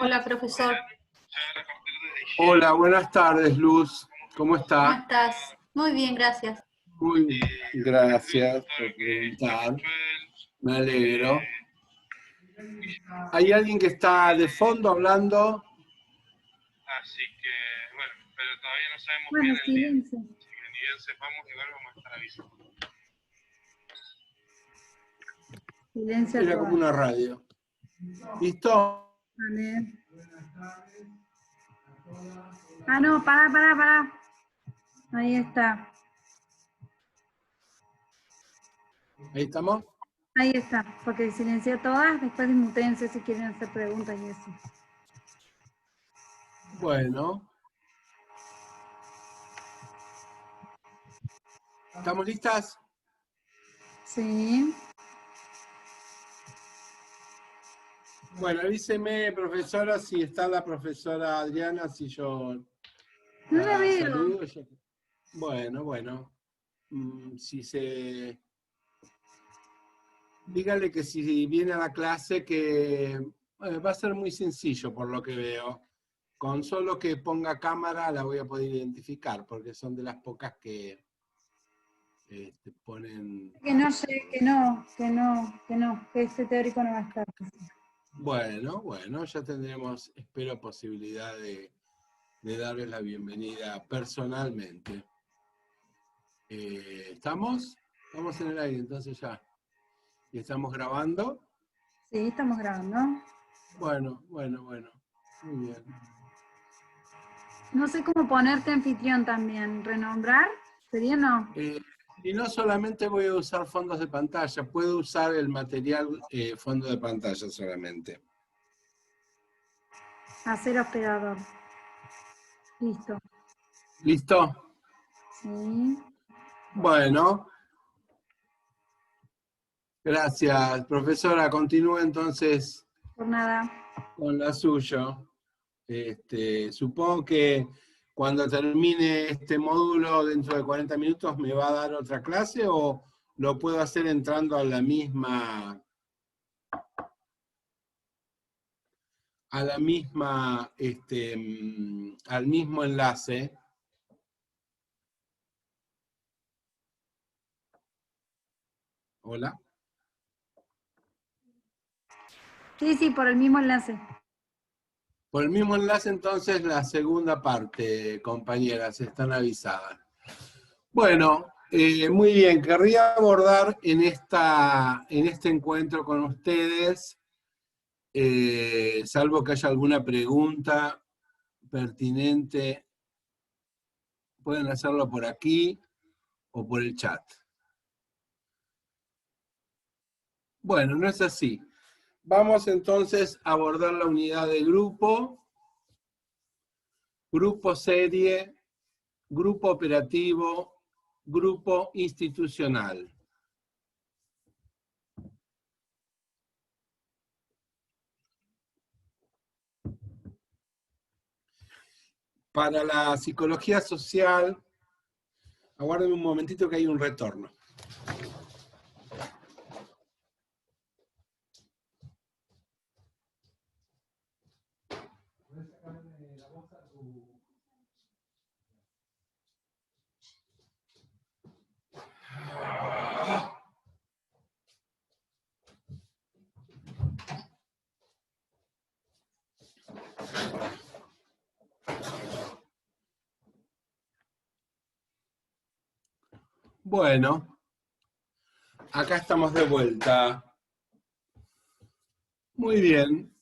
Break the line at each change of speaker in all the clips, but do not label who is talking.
Hola, profesor.
Hola, buenas tardes, Luz. ¿Cómo
¿Cómo
está?
estás? Muy bien, gracias.
Muy bien. Gracias por preguntar. Me alegro. ¿Hay alguien que está de fondo hablando?
Bueno, silencio. Silencio a
Era como
todas.
una radio. ¿Listo?
Vale. Ah, no, pará. Ahí está.
¿Ahí estamos?
Ahí está. Porque silencié a todas, después mutense si quieren hacer preguntas y eso.
Bueno. ¿Estamos listas?
Sí.
Bueno, avíseme, profesora, si está la profesora Adriana, si yo
No la veo.
saludo. Bueno. Si se... Dígale que si viene a la clase que va a ser muy sencillo por lo que veo. Con solo que ponga cámara la voy a poder identificar, porque son de las pocas que ponen...
Que no sé, que este teórico no va a estar.
Bueno, ya tendremos, espero, posibilidad de darles la bienvenida personalmente. ¿Estamos? Estamos en el aire, entonces ya. ¿Y estamos grabando?
Sí, estamos grabando.
Bueno. Muy bien.
No sé cómo ponerte anfitrión también. ¿Renombrar? ¿Sería no?
Y no solamente voy a usar fondos de pantalla, puedo usar el material fondo de pantalla solamente.
Hacer hospedador. Listo.
¿Listo?
Sí.
Bueno. Gracias, profesora. Continúe entonces
Por nada.
con la suya. Supongo que cuando termine este módulo dentro de 40 minutos me va a dar otra clase o lo puedo hacer entrando a la misma al mismo enlace. Hola.
Sí, por el mismo enlace.
Por el mismo enlace, entonces, la segunda parte, compañeras, están avisadas. Bueno, muy bien, querría abordar en este encuentro con ustedes, salvo que haya alguna pregunta pertinente, pueden hacerlo por aquí o por el chat. Bueno, no es así. Vamos entonces a abordar la unidad de grupo, grupo serie, grupo operativo, grupo institucional. Para la psicología social, aguárdenme un momentito que hay un retorno. Bueno, acá estamos de vuelta. Muy bien.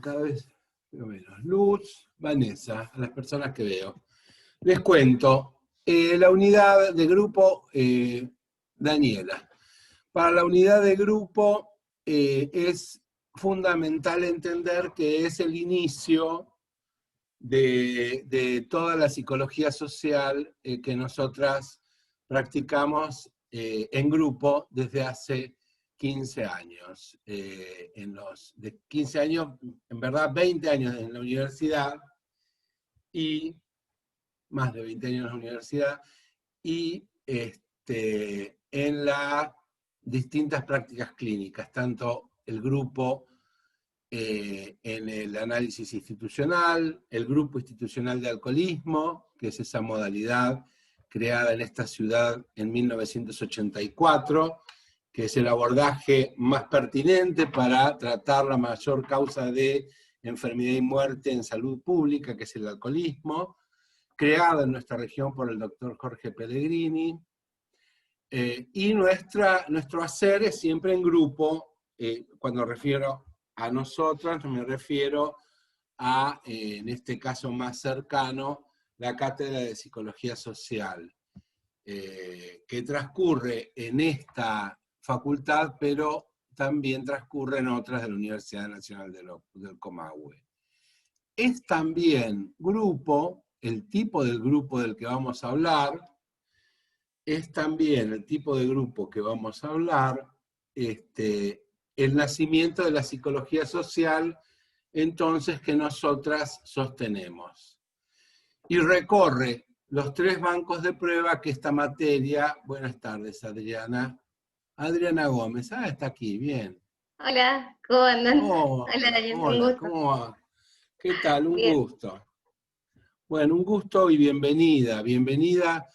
Cada vez veo menos. Luz, Vanessa, a las personas que veo. Les cuento. La unidad de grupo, Daniela. Para la unidad de grupo es fundamental entender que es el inicio de toda la psicología social que nosotras practicamos en grupo desde hace 15 años. De 15 años, en verdad 20 años en la universidad, y más de 20 años en la universidad, y en las distintas prácticas clínicas, tanto el grupo en el análisis institucional, el grupo institucional de alcoholismo, que es esa modalidad creada en esta ciudad en 1984, que es el abordaje más pertinente para tratar la mayor causa de enfermedad y muerte en salud pública, que es el alcoholismo, creado en nuestra región por el doctor Jorge Pellegrini, y nuestro hacer es siempre en grupo. Cuando refiero a nosotras, me refiero a, en este caso más cercano, la Cátedra de Psicología Social, que transcurre en esta facultad, pero también transcurre en otras de la Universidad Nacional del Comahue. Es también grupo, el tipo del grupo del que vamos a hablar, es también el tipo de grupo que vamos a hablar, el nacimiento de la psicología social, entonces, que nosotras sostenemos. Y recorre los 3 bancos de prueba que esta materia... Buenas tardes, Adriana. Adriana Gómez, está aquí, bien.
Hola, ¿cómo andan?
Oh,
Hola, Dayan, un
hola,
gusto.
¿cómo va? ¿Qué tal? Un
Bien.
gusto. Bueno, un gusto y bienvenida. Bienvenida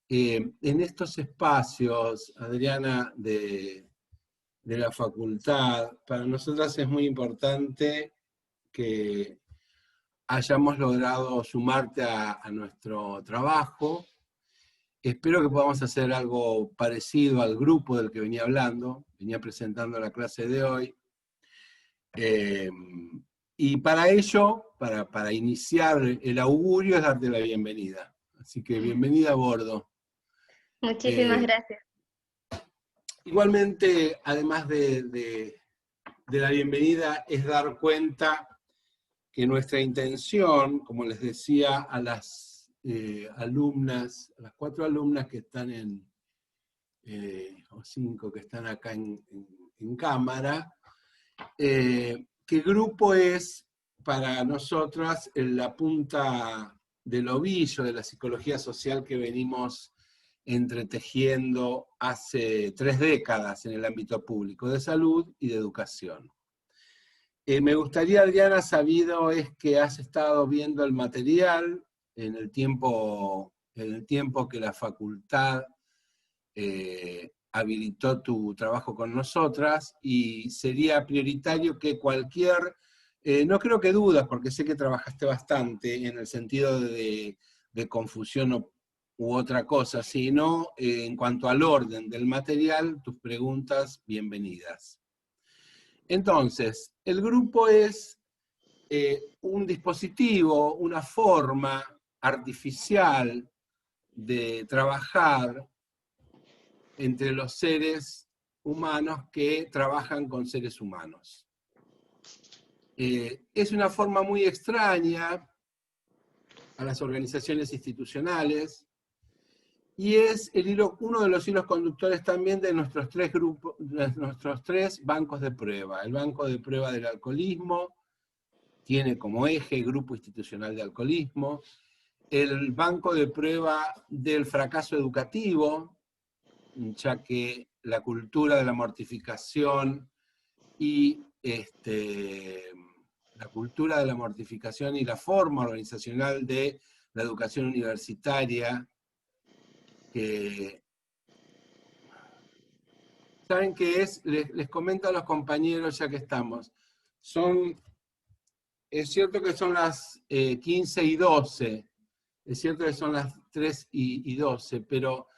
en estos espacios, Adriana, de la facultad. Para nosotras es muy importante que hayamos logrado sumarte a nuestro trabajo. Espero que podamos hacer algo parecido al grupo del que venía hablando, venía presentando la clase de hoy. Y para ello, para iniciar el augurio, es darte la bienvenida. Así que bienvenida a bordo.
Muchísimas gracias.
Igualmente, además de la bienvenida, es dar cuenta que nuestra intención, como les decía a las alumnas, a las 4 alumnas que están o 5 que están acá en cámara, que el grupo es para nosotras la punta del ovillo de la psicología social que venimos entretejiendo hace 3 décadas en el ámbito público de salud y de educación. Me gustaría, Adriana, sabido es que has estado viendo el material en el tiempo que la facultad habilitó tu trabajo con nosotras, y sería prioritario que cualquier, no creo que dudas, porque sé que trabajaste bastante en el sentido de confusión u otra cosa, sino en cuanto al orden del material, tus preguntas bienvenidas. Entonces, el grupo es un dispositivo, una forma artificial de trabajar entre los seres humanos que trabajan con seres humanos. Es una forma muy extraña a las organizaciones institucionales, y es uno de los hilos conductores también de nuestros 3 grupos, nuestros 3 bancos de prueba. El banco de prueba del alcoholismo tiene como eje el grupo institucional de alcoholismo. El banco de prueba del fracaso educativo, ya que la cultura de la mortificación y la forma organizacional de la educación universitaria, que ¿saben qué es? Les comento a los compañeros, ya que estamos. Es cierto que son las 15 y 12, es cierto que son las 3 y 12, pero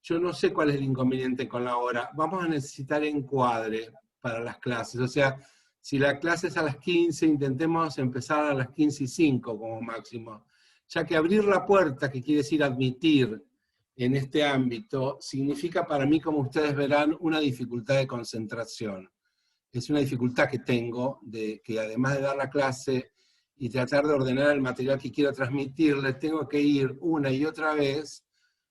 yo no sé cuál es el inconveniente con la hora. Vamos a necesitar encuadre para las clases. O sea, si la clase es a las 15, intentemos empezar a las 15 y 5 como máximo. Ya que abrir la puerta, que quiere decir admitir en este ámbito, significa para mí, como ustedes verán, una dificultad de concentración. Es una dificultad que tengo, que además de dar la clase y tratar de ordenar el material que quiero transmitirles, tengo que ir una y otra vez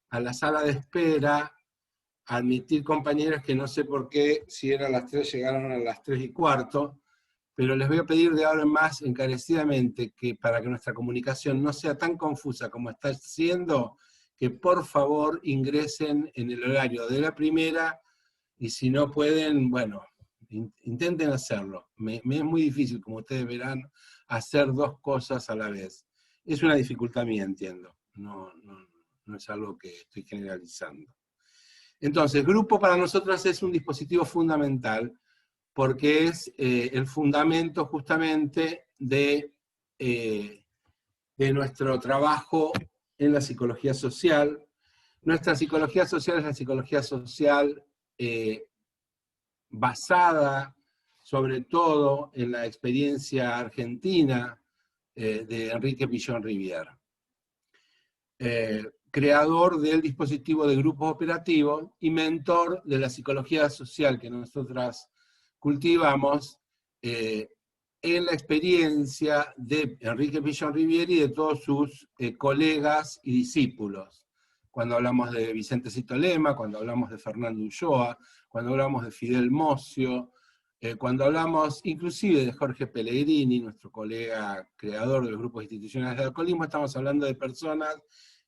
a la sala de espera, a admitir compañeros que no sé por qué, si eran las 3, llegaron a las 3 y cuarto, pero les voy a pedir de ahora en más encarecidamente que para que nuestra comunicación no sea tan confusa como está siendo, que por favor ingresen en el horario de la primera, y si no pueden, bueno, Intenten hacerlo. Me es muy difícil, como ustedes verán, hacer dos cosas a la vez. Es una dificultad mía, entiendo. No es algo que estoy generalizando. Entonces, grupo para nosotros es un dispositivo fundamental, porque es el fundamento justamente de nuestro trabajo en la psicología social. Nuestra psicología social es la psicología social basada sobre todo en la experiencia argentina de Enrique Pillón Rivière, creador del dispositivo de grupos operativos y mentor de la psicología social que nosotras cultivamos en la experiencia de Enrique Pillón Rivière y de todos sus colegas y discípulos. Cuando hablamos de Vicente Citolema, cuando hablamos de Fernando Ulloa, cuando hablamos de Fidel Mocio, cuando hablamos inclusive de Jorge Pellegrini, nuestro colega creador de los grupos institucionales de alcoholismo, estamos hablando de personas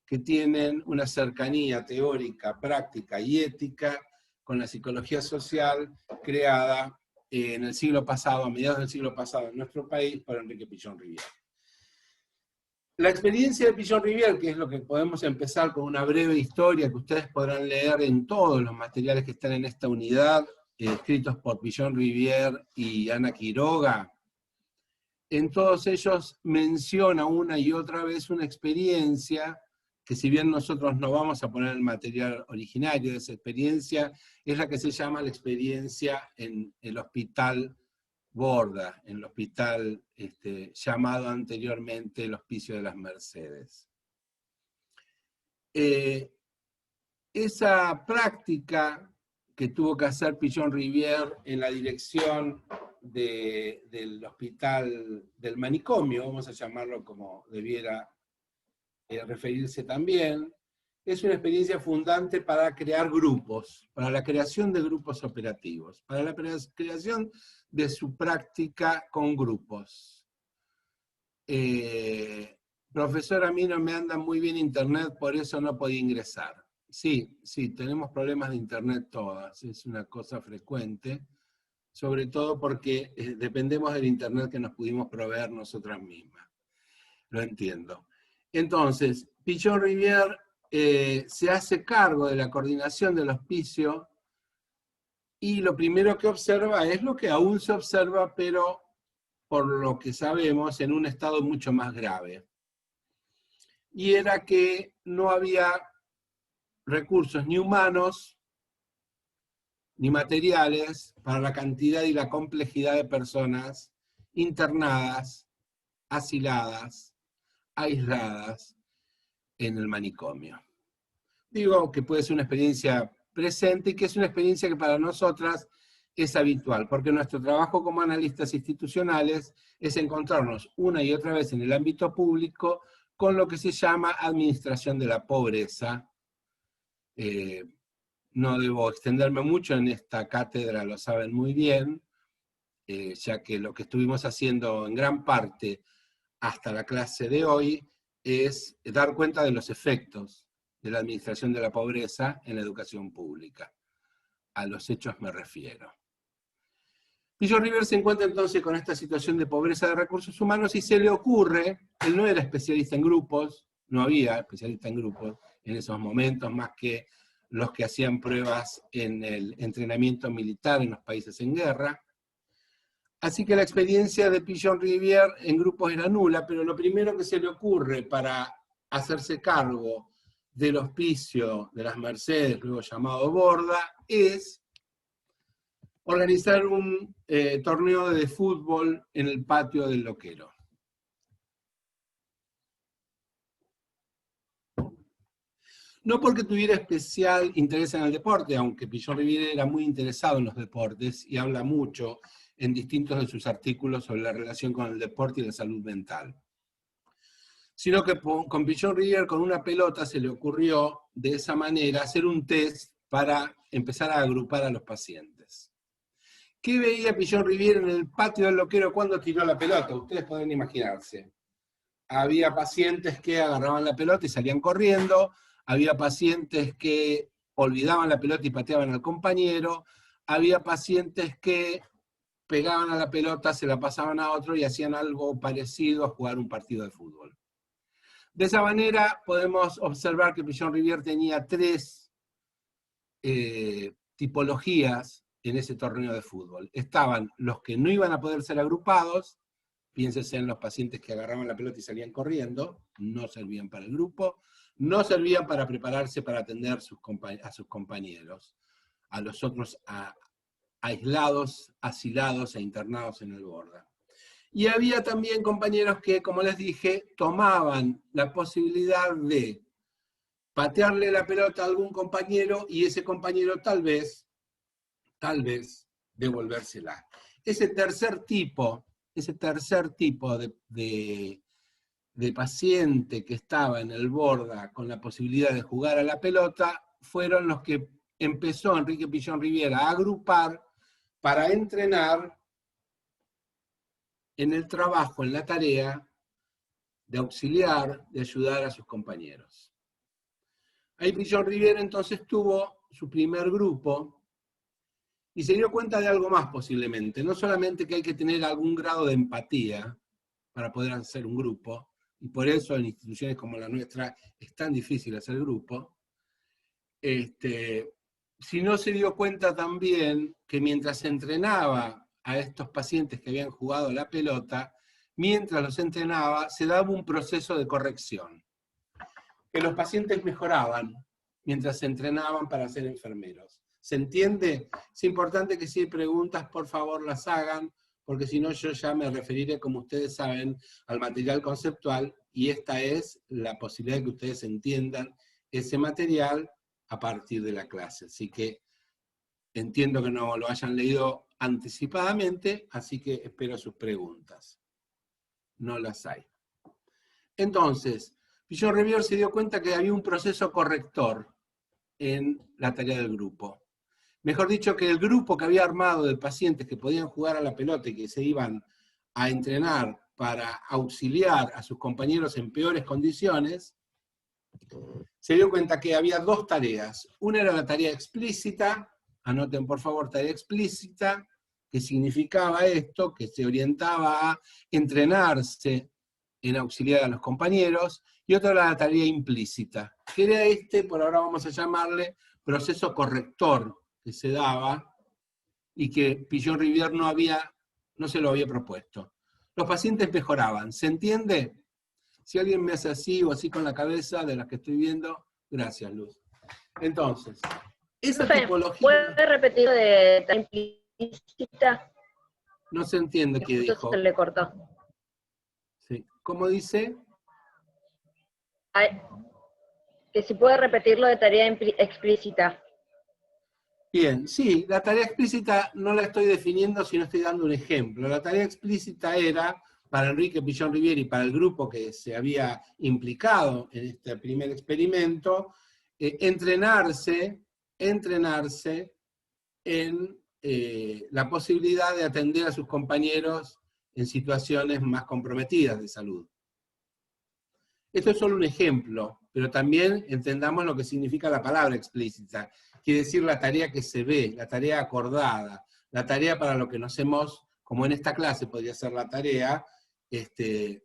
que tienen una cercanía teórica, práctica y ética con la psicología social creada en el siglo pasado, a mediados del siglo pasado en nuestro país, por Enrique Pillón Rivière. La experiencia de Pillón Rivière, que es lo que podemos empezar con una breve historia que ustedes podrán leer en todos los materiales que están en esta unidad, escritos por Pillón Rivière y Ana Quiroga. En todos ellos menciona una y otra vez una experiencia que, si bien nosotros no vamos a poner el material originario de esa experiencia, es la que se llama la experiencia en el Hospital Borda, en el hospital llamado anteriormente el Hospicio de las Mercedes. Esa práctica que tuvo que hacer Pillón Rivière en la dirección del hospital del manicomio, vamos a llamarlo como debiera referirse también, es una experiencia fundante para crear grupos, para la creación de grupos operativos, para la creación de su práctica con grupos. Profesor, a mí no me anda muy bien internet, por eso no podía ingresar. Sí, tenemos problemas de internet todas, es una cosa frecuente, sobre todo porque dependemos del internet que nos pudimos proveer nosotras mismas. Lo entiendo. Entonces, Pillón Rivière se hace cargo de la coordinación del hospicio y lo primero que observa es lo que aún se observa, pero por lo que sabemos, en un estado mucho más grave. Y era que no había recursos ni humanos ni materiales para la cantidad y la complejidad de personas internadas, asiladas, aisladas en el manicomio. Digo que puede ser una experiencia presente y que es una experiencia que para nosotras es habitual, porque nuestro trabajo como analistas institucionales es encontrarnos una y otra vez en el ámbito público con lo que se llama administración de la pobreza. No debo extenderme mucho en esta cátedra, lo saben muy bien, ya que lo que estuvimos haciendo en gran parte hasta la clase de hoy es dar cuenta de los efectos de la administración de la pobreza en la educación pública. A los hechos me refiero. Pillón Rivière se encuentra entonces con esta situación de pobreza de recursos humanos y se le ocurre, él no era especialista en grupos, no había especialista en grupos en esos momentos, más que los que hacían pruebas en el entrenamiento militar en los países en guerra. Así que la experiencia de Pillón Rivière en grupos era nula, pero lo primero que se le ocurre para hacerse cargo del hospicio de las Mercedes, luego llamado Borda, es organizar un torneo de fútbol en el patio del loquero. No porque tuviera especial interés en el deporte, aunque Pillón Rivière era muy interesado en los deportes y habla mucho en distintos de sus artículos sobre la relación con el deporte y la salud mental. Sino que con Pillón Rivière, con una pelota, se le ocurrió de esa manera hacer un test para empezar a agrupar a los pacientes. ¿Qué veía Pillón Rivière en el patio del loquero cuando tiró la pelota? Ustedes pueden imaginarse. Había pacientes que agarraban la pelota y salían corriendo, había pacientes que olvidaban la pelota y pateaban al compañero, había pacientes que pegaban a la pelota, se la pasaban a otro y hacían algo parecido a jugar un partido de fútbol. De esa manera podemos observar que Pichon Rivière tenía 3 tipologías en ese torneo de fútbol. Estaban los que no iban a poder ser agrupados, piénsese en los pacientes que agarraban la pelota y salían corriendo, no servían para el grupo, no servían para prepararse para atender a sus compañeros, a los otros aislados, asilados e internados en el Borda. Y había también compañeros que, como les dije, tomaban la posibilidad de patearle la pelota a algún compañero y ese compañero tal vez, devolvérsela. Ese tercer tipo de paciente que estaba en el Borda con la posibilidad de jugar a la pelota, fueron los que empezó Enrique Pichon Rivière a agrupar para entrenar en el trabajo, en la tarea de auxiliar, de ayudar a sus compañeros. Ahí Pichon Rivière entonces tuvo su primer grupo y se dio cuenta de algo más posiblemente, no solamente que hay que tener algún grado de empatía para poder hacer un grupo, y por eso en instituciones como la nuestra es tan difícil hacer grupo, sino se dio cuenta también que mientras entrenaba a estos pacientes que habían jugado la pelota, mientras los entrenaba, se daba un proceso de corrección. Que los pacientes mejoraban mientras se entrenaban para ser enfermeros. ¿Se entiende? Es importante que si hay preguntas, por favor las hagan, porque si no yo ya me referiré, como ustedes saben, al material conceptual, y esta es la posibilidad de que ustedes entiendan ese material a partir de la clase. Así que entiendo que no lo hayan leído anticipadamente, así que espero sus preguntas. No las hay. Entonces, Pichon Rivière se dio cuenta que había un proceso corrector en la tarea del grupo. Mejor dicho, que el grupo que había armado de pacientes que podían jugar a la pelota y que se iban a entrenar para auxiliar a sus compañeros en peores condiciones, se dio cuenta que había 2 tareas. Una era la tarea explícita, anoten por favor tarea explícita, que significaba esto, que se orientaba a entrenarse en auxiliar a los compañeros, y otra era la tarea implícita, que era por ahora vamos a llamarle, proceso corrector que se daba, y que Pichon Rivière no se lo había propuesto. Los pacientes mejoraban, ¿se entiende? Si alguien me hace así o así con la cabeza de las que estoy viendo, gracias, Luz. Entonces, esa tipología...
¿Puede repetir de tarea implícita?
No se entiende qué dijo.
Se le cortó.
Sí. ¿Cómo dice?
Ay, que si puede repetirlo de tarea explícita.
Bien, sí, la tarea explícita no la estoy definiendo, sino estoy dando un ejemplo. La tarea explícita era, para Enrique Pichon Rivière y para el grupo que se había implicado en este primer experimento, entrenarse en la posibilidad de atender a sus compañeros en situaciones más comprometidas de salud. Esto es solo un ejemplo, pero también entendamos lo que significa la palabra explícita. Quiere decir la tarea que se ve, la tarea acordada, la tarea para lo que nos hemos, como en esta clase podría ser la tarea,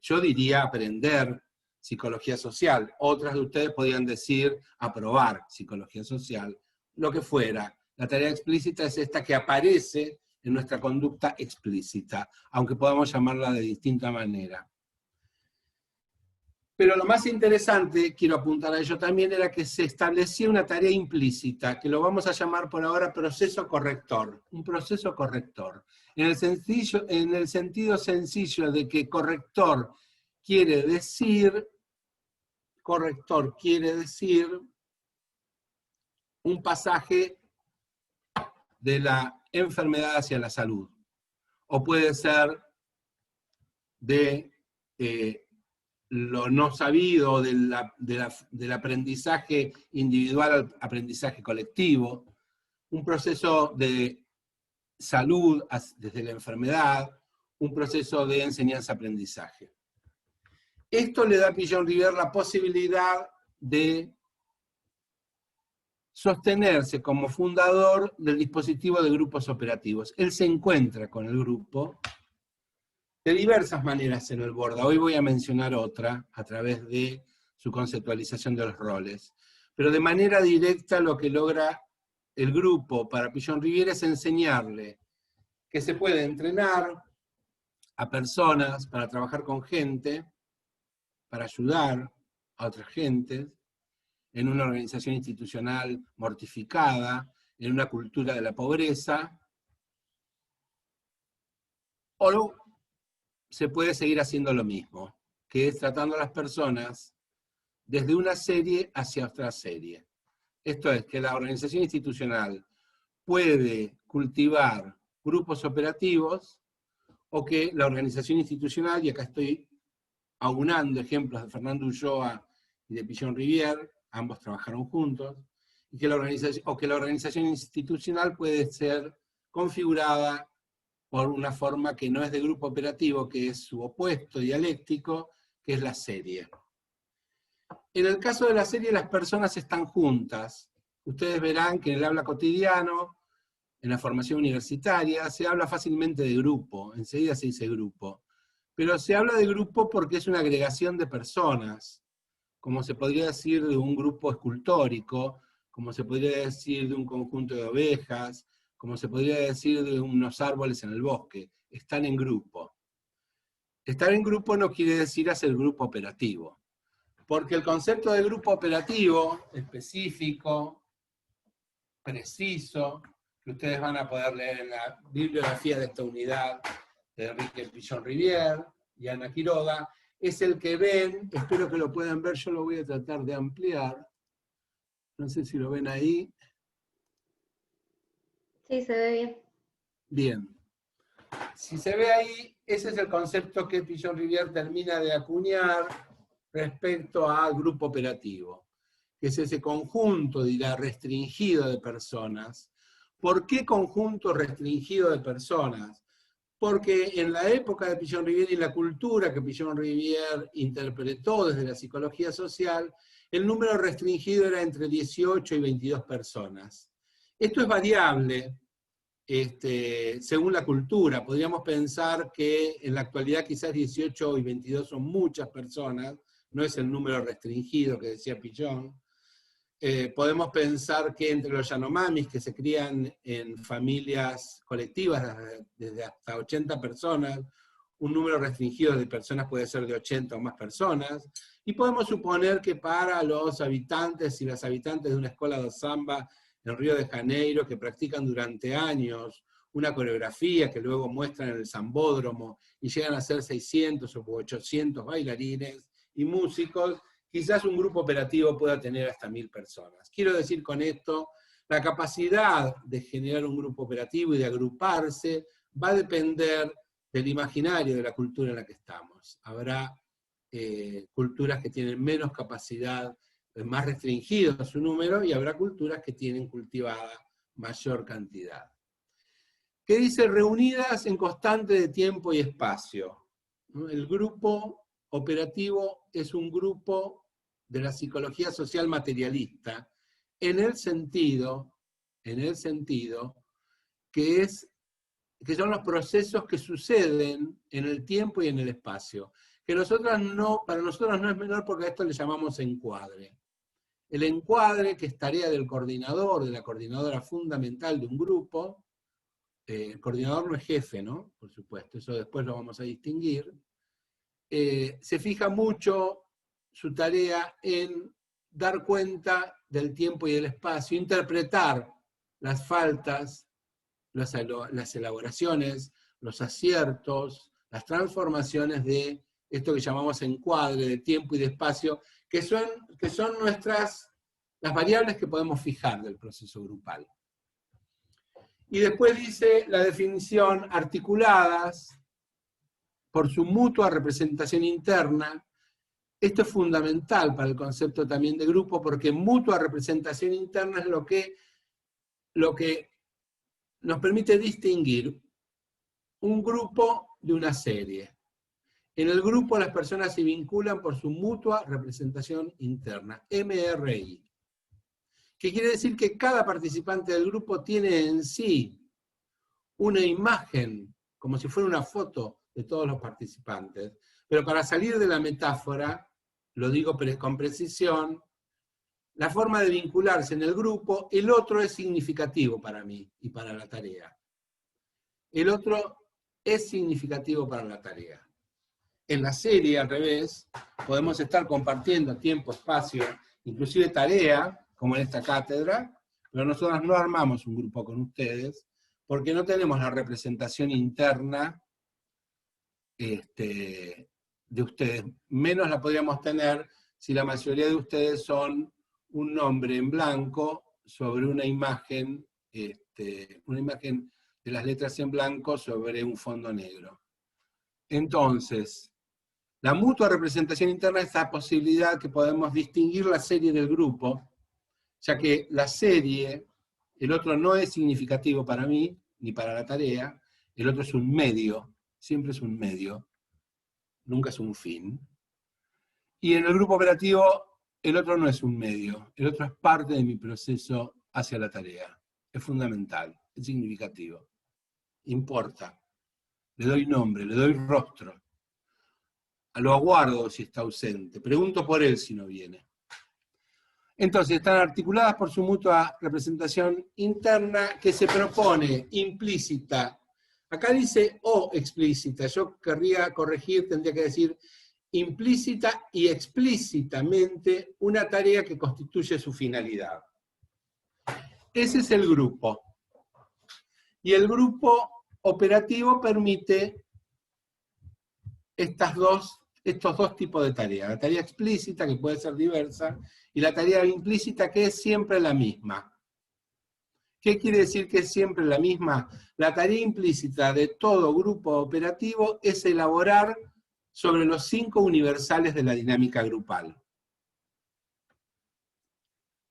yo diría aprender psicología social. Otras de ustedes podrían decir aprobar psicología social, lo que fuera. La tarea explícita es esta que aparece en nuestra conducta explícita, aunque podamos llamarla de distinta manera. Pero lo más interesante, quiero apuntar a ello también, era que se establecía una tarea implícita, que lo vamos a llamar por ahora proceso corrector, un proceso corrector. En el sentido sencillo de que corrector quiere decir un pasaje de la enfermedad hacia la salud. O puede ser de lo no sabido, del aprendizaje individual al aprendizaje colectivo, un proceso de salud desde la enfermedad, un proceso de enseñanza-aprendizaje. Esto le da a Pichon Rivière la posibilidad de sostenerse como fundador del dispositivo de grupos operativos. Él se encuentra con el grupo de diversas maneras en el Borda. Hoy voy a mencionar otra a través de su conceptualización de los roles. Pero de manera directa lo que logra el grupo para Pichon-Rivière es enseñarle que se puede entrenar a personas para trabajar con gente, para ayudar a otras gentes, en una organización institucional mortificada, en una cultura de la pobreza, o se puede seguir haciendo lo mismo, que es tratando a las personas desde una serie hacia otra serie. Esto es, que la organización institucional puede cultivar grupos operativos, o que la organización institucional, y acá estoy aunando ejemplos de Fernando Ulloa y de Pichon-Rivière, ambos trabajaron juntos, y que la organización institucional puede ser configurada por una forma que no es de grupo operativo, que es su opuesto dialéctico, que es la serie. En el caso de la serie, las personas están juntas. Ustedes verán que en el habla cotidiano, en la formación universitaria, se habla fácilmente de grupo, enseguida se dice grupo. Pero se habla de grupo porque es una agregación de personas, como se podría decir de un grupo escultórico, como se podría decir de un conjunto de ovejas, como se podría decir de unos árboles en el bosque. Están en grupo. Estar en grupo no quiere decir hacer grupo operativo, porque el concepto de grupo operativo, específico, preciso, que ustedes van a poder leer en la bibliografía de esta unidad de Enrique Pichon-Rivière y Ana Quiroga, es el que ven, espero que lo puedan ver, yo lo voy a tratar de ampliar, no sé si lo ven ahí.
Sí, se ve bien.
Bien. Si se ve ahí, ese es el concepto que Pichon-Rivière termina de acuñar respecto al grupo operativo, que es ese conjunto, dirá, restringido de personas. ¿Por qué conjunto restringido de personas? Porque en la época de Pichon-Rivière y la cultura que Pichon-Rivière interpretó desde la psicología social, el número restringido era entre 18 y 22 personas. Esto es variable según la cultura. Podríamos pensar que en la actualidad quizás 18 y 22 son muchas personas, no es el número restringido que decía Pichon. Podemos pensar que entre los Yanomamis, que se crían en familias colectivas desde hasta 80 personas, un número restringido de personas puede ser de 80 o más personas, y podemos suponer que para los habitantes y las habitantes de una escuela de samba en Río de Janeiro, que practican durante años una coreografía que luego muestran en el Sambódromo, y llegan a ser 600 o 800 bailarines y músicos, quizás un grupo operativo pueda tener hasta 1000 personas. Quiero decir con esto, la capacidad de generar un grupo operativo y de agruparse va a depender del imaginario de la cultura en la que estamos. Habrá culturas que tienen menos capacidad, más restringido su número, y habrá culturas que tienen cultivada mayor cantidad. ¿Qué dice? Reunidas en constante de tiempo y espacio. El grupo operativo es un grupo de la psicología social materialista, en el sentido que son los procesos que suceden en el tiempo y en el espacio, que para nosotros no es menor, porque a esto le llamamos encuadre. El encuadre, que es tarea del coordinador, de la coordinadora fundamental de un grupo. El coordinador no es jefe, ¿no? Por supuesto, eso después lo vamos a distinguir. Se fija mucho su tarea en dar cuenta del tiempo y del espacio, interpretar las faltas, las elaboraciones, los aciertos, las transformaciones de esto que llamamos encuadre de tiempo y de espacio, que son las variables que podemos fijar del proceso grupal. Y después dice la definición: articuladas por su mutua representación interna. Esto es fundamental para el concepto también de grupo, porque mutua representación interna es lo que nos permite distinguir un grupo de una serie. En el grupo las personas se vinculan por su mutua representación interna, MRI. que quiere decir que cada participante del grupo tiene en sí una imagen, como si fuera una foto de todos los participantes. Pero para salir de la metáfora, lo digo con precisión, la forma de vincularse en el grupo, el otro es significativo para mí y para la tarea. El otro es significativo para la tarea. En la serie, al revés, podemos estar compartiendo tiempo, espacio, inclusive tarea, como en esta cátedra, pero nosotros no armamos un grupo con ustedes, porque no tenemos la representación interna de ustedes. Menos la podríamos tener si la mayoría de ustedes son un nombre en blanco sobre una imagen de las letras en blanco sobre un fondo negro. Entonces, la mutua representación interna es la posibilidad que podemos distinguir la serie del grupo, ya que la serie, el otro no es significativo para mí, ni para la tarea, el otro es un medio, siempre es un medio, nunca es un fin. Y en el grupo operativo, el otro no es un medio, el otro es parte de mi proceso hacia la tarea. Es fundamental, es significativo, importa. Le doy nombre, le doy rostro. Lo aguardo si está ausente, pregunto por él si no viene. Entonces, están articuladas por su mutua representación interna que se propone implícita. Acá dice o explícita, yo querría corregir, tendría que decir implícita y explícitamente una tarea que constituye su finalidad. Ese es el grupo. Y el grupo operativo permite estos dos tipos de tareas. La tarea explícita, que puede ser diversa, y la tarea implícita, que es siempre la misma. ¿Qué quiere decir que es siempre la misma? La tarea implícita de todo grupo operativo es elaborar sobre los 5 universales de la dinámica grupal.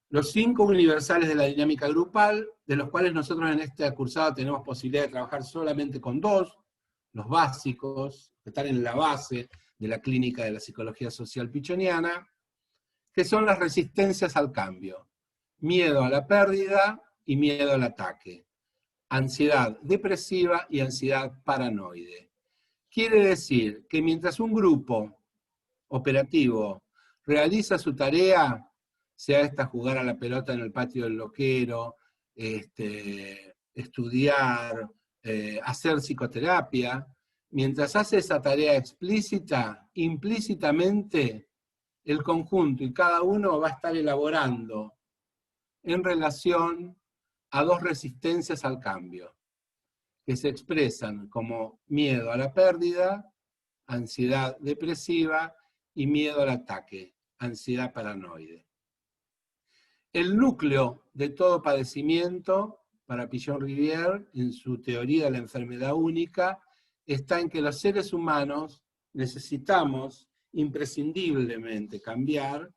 Los 5 universales de la dinámica grupal, de los cuales nosotros en este cursado tenemos posibilidad de trabajar solamente con 2, los básicos, que están en la base de la clínica de la psicología social pichoniana, que son las resistencias al cambio, miedo a la pérdida y miedo al ataque, ansiedad depresiva y ansiedad paranoide. Quiere decir que mientras un grupo operativo realiza su tarea, sea esta jugar a la pelota en el patio del loquero, estudiar, hacer psicoterapia, mientras hace esa tarea explícita, implícitamente el conjunto y cada uno va a estar elaborando en relación a 2 resistencias al cambio, que se expresan como miedo a la pérdida, ansiedad depresiva y miedo al ataque, ansiedad paranoide. El núcleo de todo padecimiento, para Pichon-Rivière, en su teoría de la enfermedad única, está en que los seres humanos necesitamos imprescindiblemente cambiar,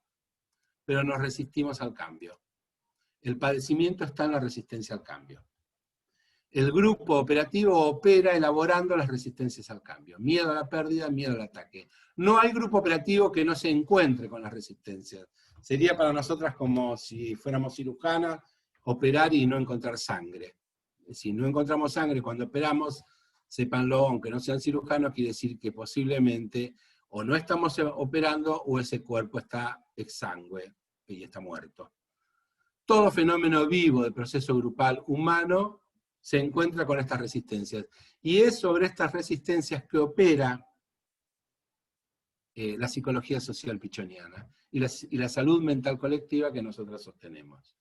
pero nos resistimos al cambio. El padecimiento está en la resistencia al cambio. El grupo operativo opera elaborando las resistencias al cambio. Miedo a la pérdida, miedo al ataque. No hay grupo operativo que no se encuentre con las resistencias. Sería para nosotras como si fuéramos cirujanas, operar y no encontrar sangre. Si no encontramos sangre cuando operamos, sépanlo, aunque no sean cirujanos, quiere decir que posiblemente o no estamos operando o ese cuerpo está exangüe y está muerto. Todo fenómeno vivo del proceso grupal humano se encuentra con estas resistencias. Y es sobre estas resistencias que opera la psicología social pichoniana y la salud mental colectiva que nosotros sostenemos.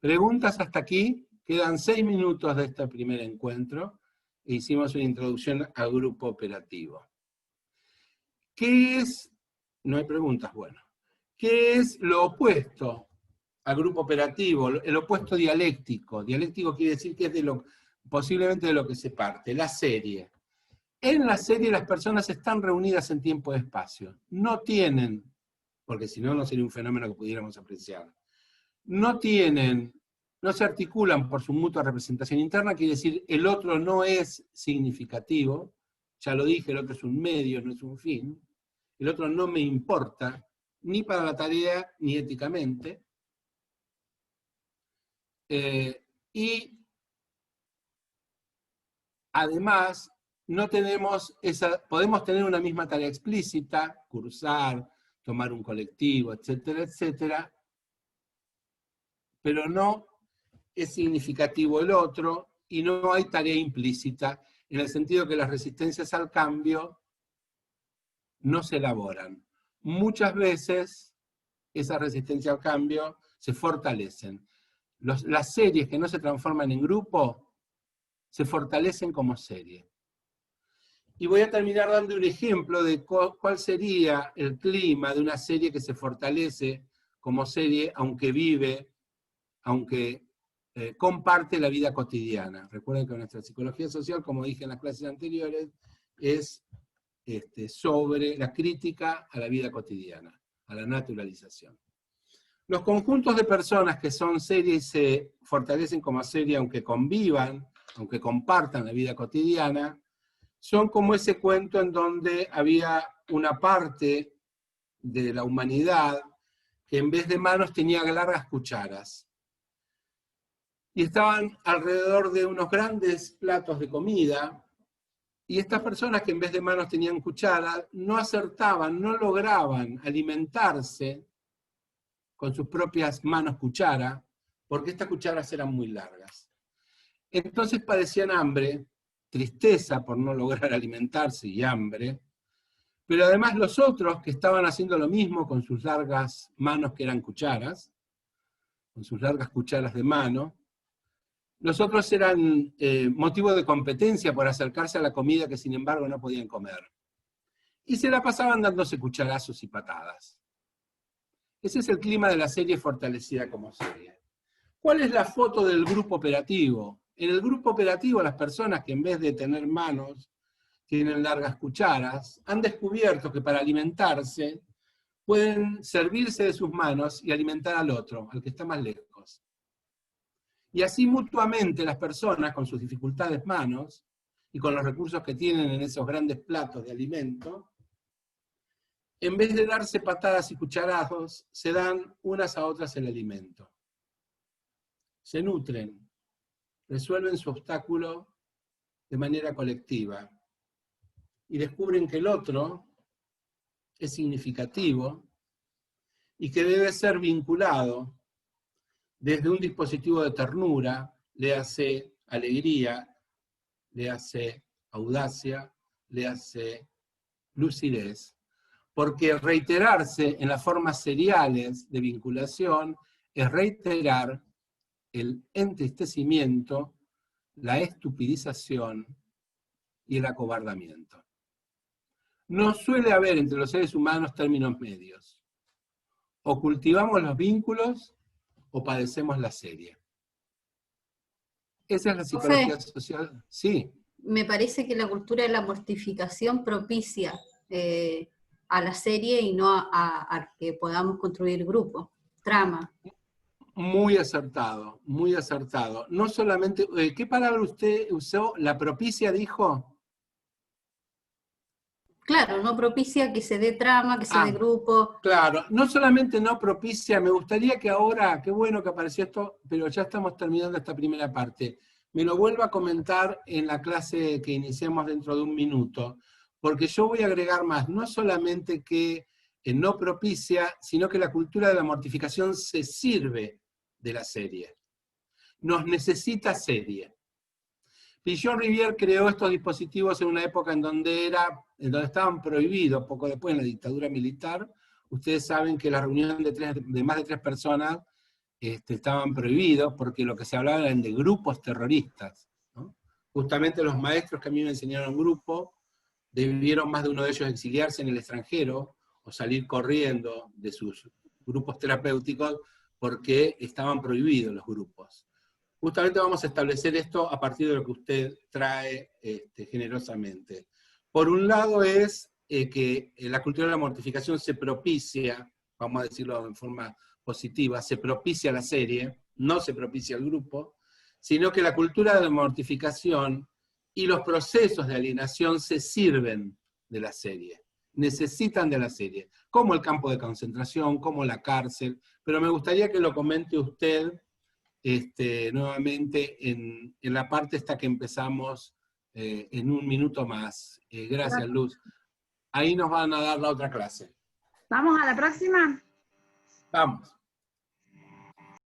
¿Preguntas hasta aquí? Quedan 6 minutos de este primer encuentro e hicimos una introducción al grupo operativo. ¿Qué es? No hay preguntas, bueno. ¿Qué es lo opuesto al grupo operativo? El opuesto dialéctico. Dialéctico quiere decir que es posiblemente de lo que se parte. La serie. En la serie las personas están reunidas en tiempo y espacio. No tienen, porque si no, no sería un fenómeno que pudiéramos apreciar. No se articulan por su mutua representación interna, quiere decir el otro no es significativo. Ya lo dije, el otro es un medio, no es un fin. El otro no me importa, ni para la tarea, ni éticamente. Y además, no tenemos podemos tener una misma tarea explícita, cursar, tomar un colectivo, etcétera, etcétera, pero no es significativo el otro y no hay tarea implícita, en el sentido que las resistencias al cambio no se elaboran. Muchas veces esa resistencia al cambio se fortalecen. Las series que no se transforman en grupo se fortalecen como serie. Y voy a terminar dando un ejemplo de cuál sería el clima de una serie que se fortalece como serie, aunque vive, aunque comparte la vida cotidiana. Recuerden que nuestra psicología social, como dije en las clases anteriores, es sobre la crítica a la vida cotidiana, a la naturalización. Los conjuntos de personas que son series y se fortalecen como serie, aunque convivan, aunque compartan la vida cotidiana, son como ese cuento en donde había una parte de la humanidad que en vez de manos tenía largas cucharas. Y estaban alrededor de unos grandes platos de comida, y estas personas que en vez de manos tenían cucharas, no acertaban, no lograban alimentarse con sus propias manos cuchara, porque estas cucharas eran muy largas. Entonces padecían hambre, tristeza por no lograr alimentarse y hambre, pero además los otros que estaban haciendo lo mismo con sus largas manos que eran cucharas, con sus largas cucharas de mano, los otros eran motivo de competencia por acercarse a la comida que sin embargo no podían comer. Y se la pasaban dándose cucharazos y patadas. Ese es el clima de la serie fortalecida como serie. ¿Cuál es la foto del grupo operativo? En el grupo operativo, las personas que en vez de tener manos, tienen largas cucharas, han descubierto que para alimentarse pueden servirse de sus manos y alimentar al otro, al que está más lejos. Y así mutuamente las personas, con sus dificultades manos, y con los recursos que tienen en esos grandes platos de alimento, en vez de darse patadas y cucharazos, se dan unas a otras el alimento. Se nutren, resuelven su obstáculo de manera colectiva y descubren que el otro es significativo y que debe ser vinculado desde un dispositivo de ternura, le hace alegría, le hace audacia, le hace lucidez, porque reiterarse en las formas seriales de vinculación es reiterar el entristecimiento, la estupidización y el acobardamiento. No suele haber entre los seres humanos términos medios. O cultivamos los vínculos o padecemos la serie. Esa es la psicología social. Sí.
Me parece que la cultura de la mortificación propicia a la serie y no a que podamos construir grupos, trama.
Muy acertado, muy acertado. No solamente, ¿qué palabra usted usó? ¿La propicia dijo?
Claro, no propicia que se dé trama, que se dé grupo.
Claro, no solamente no propicia, me gustaría que ahora, qué bueno que apareció esto, pero ya estamos terminando esta primera parte, me lo vuelva a comentar en la clase que iniciamos dentro de un minuto, porque yo voy a agregar más, no solamente que no propicia, sino que la cultura de la mortificación se sirve de la serie. Nos necesita serie. Pichon-Rivière creó estos dispositivos en una época en donde estaban prohibidos, poco después en la dictadura militar. Ustedes saben que la reunión de más de 3 personas estaban prohibidos porque lo que se hablaba eran de grupos terroristas, ¿no? Justamente los maestros que a mí me enseñaron grupo, debieron más de uno de ellos exiliarse en el extranjero o salir corriendo de sus grupos terapéuticos porque estaban prohibidos los grupos. Justamente vamos a establecer esto a partir de lo que usted trae generosamente. Por un lado es que la cultura de la mortificación se propicia, vamos a decirlo en forma positiva, se propicia la serie, no se propicia el grupo, sino que la cultura de la mortificación y los procesos de alienación se sirven de la serie, necesitan de la serie, como el campo de concentración, como la cárcel, pero me gustaría que lo comente usted nuevamente en la parte esta que empezamos en un minuto más. Gracias, Luz. Ahí nos van a dar la otra clase.
¿Vamos a la próxima?
Vamos.